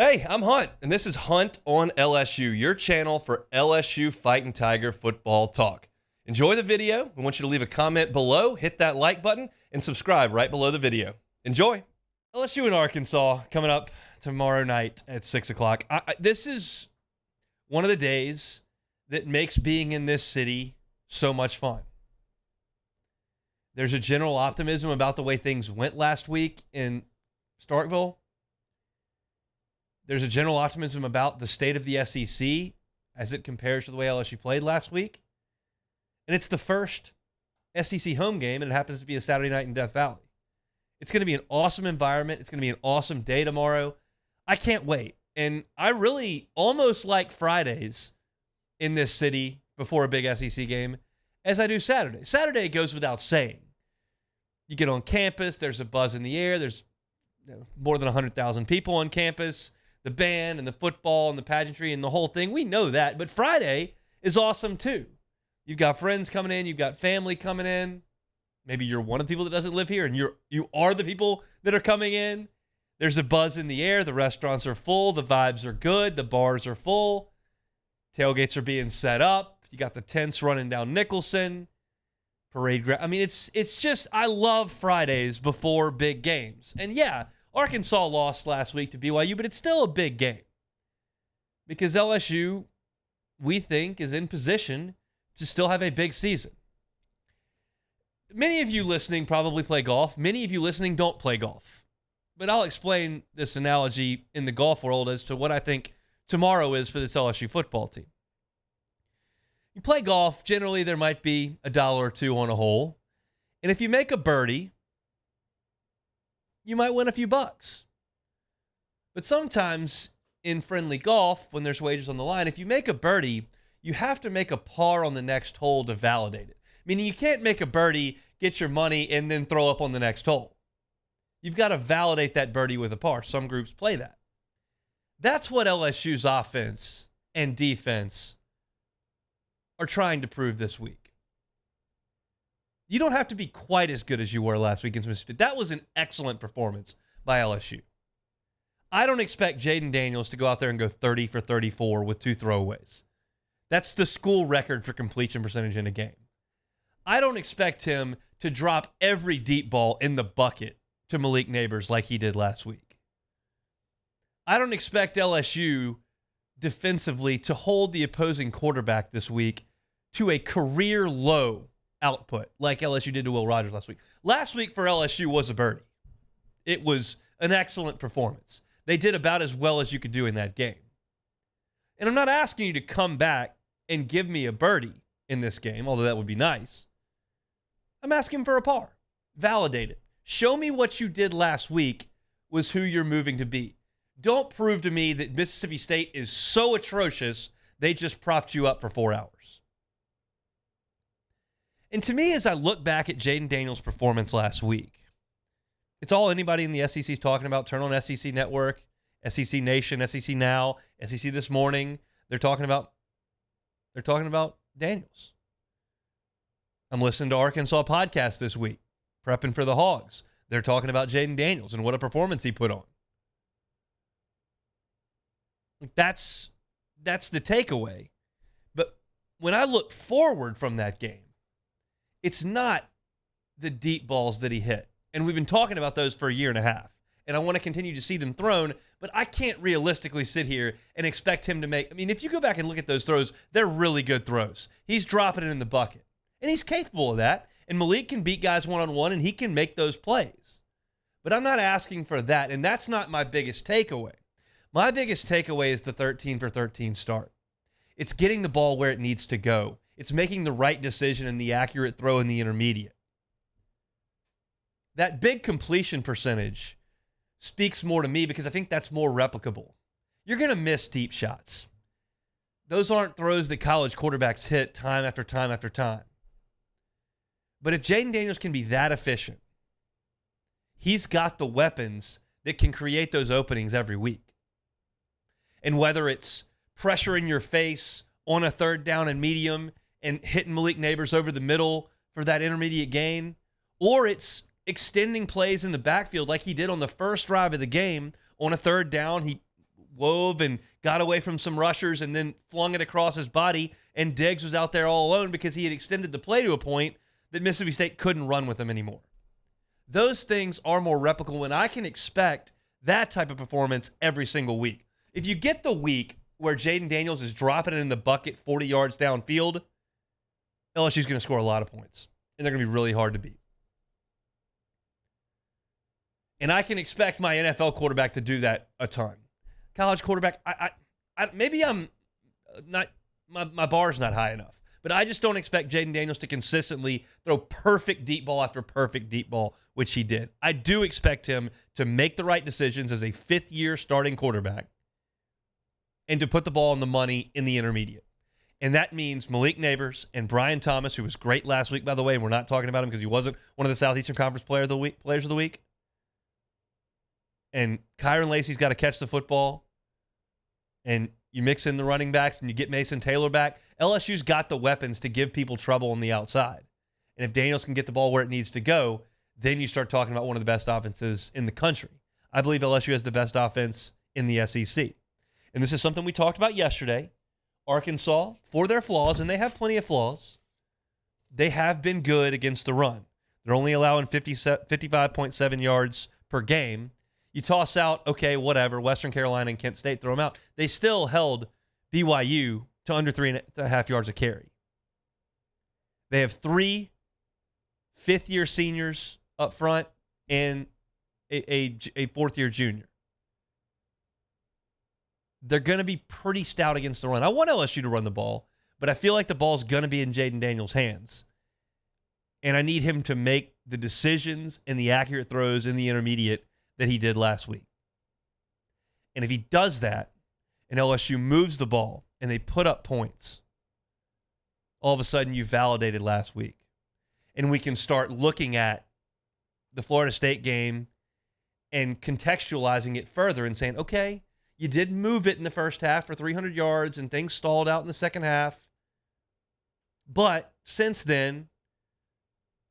Hey, I'm Hunt, and this is Hunt on LSU, your channel for LSU Fighting Tiger football talk. Enjoy the video. We want you to leave a comment below, hit that like button, and subscribe right below the video. Enjoy. LSU and Arkansas coming up tomorrow night at 6 o'clock. This is one of the days that makes being in this city so much fun. There's a general optimism about the way things went last week in Starkville. There's a general optimism about the state of the SEC as it compares to the way LSU played last week. And it's the first SEC home game, and it happens to be a Saturday night in Death Valley. It's going to be an awesome environment. It's going to be an awesome day tomorrow. I can't wait. And I really almost like Fridays in this city before a big SEC game as I do Saturday. Saturday goes without saying. You get on campus, there's a buzz in the air, there's more than 100,000 people on campus. The band and the football and the pageantry and the whole thing. We know that. But Friday is awesome too. You've got friends coming in. You've got family coming in. Maybe you're one of the people that doesn't live here and you are the people that are coming in. There's a buzz in the air. The restaurants are full. The vibes are good. The bars are full. Tailgates are being set up. You got the tents running down Nicholson. Parade ground. I mean, it's just, I love Fridays before big games. And yeah, Arkansas lost last week to BYU, but it's still a big game because LSU, we think, is in position to still have a big season. Many of you listening probably play golf. Many of you listening don't play golf. But I'll explain this analogy in the golf world as to what I think tomorrow is for this LSU football team. You play golf, generally there might be $1 or $2 on a hole. And if you make a birdie, you might win a few bucks. But sometimes in friendly golf, when there's wagers on the line, if you make a birdie, you have to make a par on the next hole to validate it. Meaning you can't make a birdie, get your money, and then throw up on the next hole. You've got to validate that birdie with a par. Some groups play that. That's what LSU's offense and defense are trying to prove this week. You don't have to be quite as good as you were last week against Mississippi. That was an excellent performance by LSU. I don't expect Jayden Daniels to go out there and go 30 for 34 with 2 throwaways. That's the school record for completion percentage in a game. I don't expect him to drop every deep ball in the bucket to Malik Neighbors like he did last week. I don't expect LSU defensively to hold the opposing quarterback this week to a career low output like LSU did to Will Rogers last week. Last week for LSU was a birdie. It was an excellent performance. They did about as well as you could do in that game. And I'm not asking you to come back and give me a birdie in this game, although that would be nice. I'm asking for a par. Validate it. Show me what you did last week was who you're moving to be. Don't prove to me that Mississippi State is so atrocious they just propped you up for 4 hours. And to me, as I look back at Jayden Daniels' performance last week, it's all anybody in the SEC is talking about. Turn on SEC Network, SEC Nation, SEC Now, SEC This Morning. They're talking about Daniels. I'm listening to Arkansas podcast this week, prepping for the Hogs. They're talking about Jayden Daniels and what a performance he put on. That's the takeaway. But when I look forward from that game, it's not the deep balls that he hit. And we've been talking about those for a year and a half. And I want to continue to see them thrown, but I can't realistically sit here and expect him to make... I mean, if you go back and look at those throws, they're really good throws. He's dropping it in the bucket. And he's capable of that. And Malik can beat guys one-on-one, and he can make those plays. But I'm not asking for that, and that's not my biggest takeaway. My biggest takeaway is the 13 for 13 start. It's getting the ball where it needs to go. It's making the right decision and the accurate throw in the intermediate. That big completion percentage speaks more to me because I think that's more replicable. You're going to miss deep shots. Those aren't throws that college quarterbacks hit time after time after time. But if Jayden Daniels can be that efficient, he's got the weapons that can create those openings every week. And whether it's pressure in your face on a third down and medium and hitting Malik Neighbors over the middle for that intermediate gain, or it's extending plays in the backfield like he did on the first drive of the game on a third down. He wove and got away from some rushers and then flung it across his body, and Diggs was out there all alone because he had extended the play to a point that Mississippi State couldn't run with him anymore. Those things are more replicable, and I can expect that type of performance every single week. If you get the week where Jayden Daniels is dropping it in the bucket 40 yards downfield, LSU's going to score a lot of points, and they're going to be really hard to beat. And I can expect my NFL quarterback to do that a ton. College quarterback, maybe I'm not, my bar's not high enough, but I just don't expect Jayden Daniels to consistently throw perfect deep ball after perfect deep ball, which he did. I do expect him to make the right decisions as a fifth-year starting quarterback and to put the ball on the money in the intermediate. And that means Malik Neighbors and Brian Thomas, who was great last week, by the way, and we're not talking about him because he wasn't one of the Southeastern Conference players of the week. And Kyron Lacey's got to catch the football. And you mix in the running backs and you get Mason Taylor back. LSU's got the weapons to give people trouble on the outside. And if Daniels can get the ball where it needs to go, then you start talking about one of the best offenses in the country. I believe LSU has the best offense in the SEC. And this is something we talked about yesterday. Arkansas, for their flaws, and they have plenty of flaws, they have been good against the run. They're only allowing 55.7 yards per game. You toss out, okay, whatever, Western Carolina and Kent State, throw them out. They still held BYU to under 3.5 yards a carry. They have 3 fifth-year seniors up front and a fourth-year junior. They're going to be pretty stout against the run. I want LSU to run the ball, but I feel like the ball's going to be in Jayden Daniels' hands. And I need him to make the decisions and the accurate throws in the intermediate that he did last week. And if he does that, and LSU moves the ball, and they put up points, all of a sudden you validated last week. And we can start looking at the Florida State game and contextualizing it further and saying, okay, you did move it in the first half for 300 yards and things stalled out in the second half. But since then,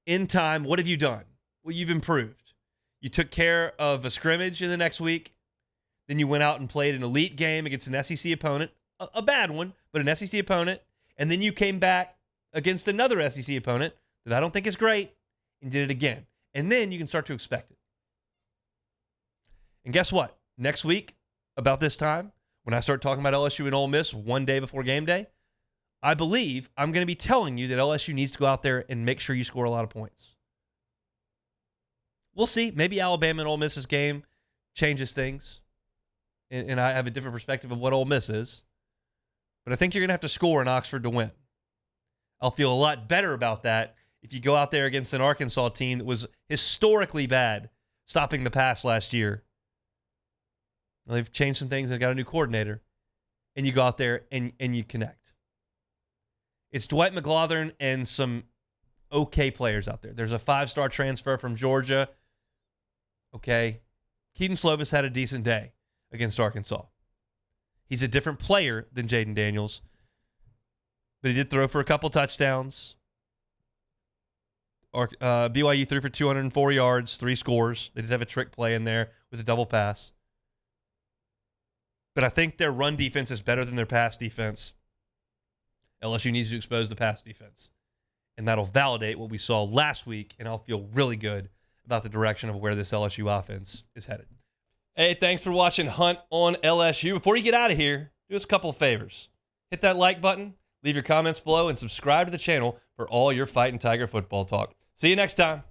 in time, what have you done? Well, you've improved. You took care of a scrimmage in the next week. Then you went out and played an elite game against an SEC opponent, a bad one, but an SEC opponent. And then you came back against another SEC opponent that I don't think is great and did it again. And then you can start to expect it. And guess what? Next week, about this time, when I start talking about LSU and Ole Miss one day before game day, I believe I'm going to be telling you that LSU needs to go out there and make sure you score a lot of points. We'll see. Maybe Alabama and Ole Miss's game changes things. And I have a different perspective of what Ole Miss is. But I think you're going to have to score in Oxford to win. I'll feel a lot better about that if you go out there against an Arkansas team that was historically bad stopping the pass last year. Well, they've changed some things and got a new coordinator. And you go out there and you connect. It's Dwight McGlothern and some okay players out there. There's a 5-star transfer from Georgia. Okay. Keaton Slovis had a decent day against Arkansas. He's a different player than Jayden Daniels, but he did throw for a couple touchdowns. BYU threw for 204 yards, 3 scores. They did have a trick play in there with a double pass. But I think their run defense is better than their pass defense. LSU needs to expose the pass defense. And that'll validate what we saw last week, and I'll feel really good about the direction of where this LSU offense is headed. Hey, thanks for watching Hunt on LSU. Before you get out of here, do us a couple of favors. Hit that like button, leave your comments below, and subscribe to the channel for all your Fighting Tiger football talk. See you next time.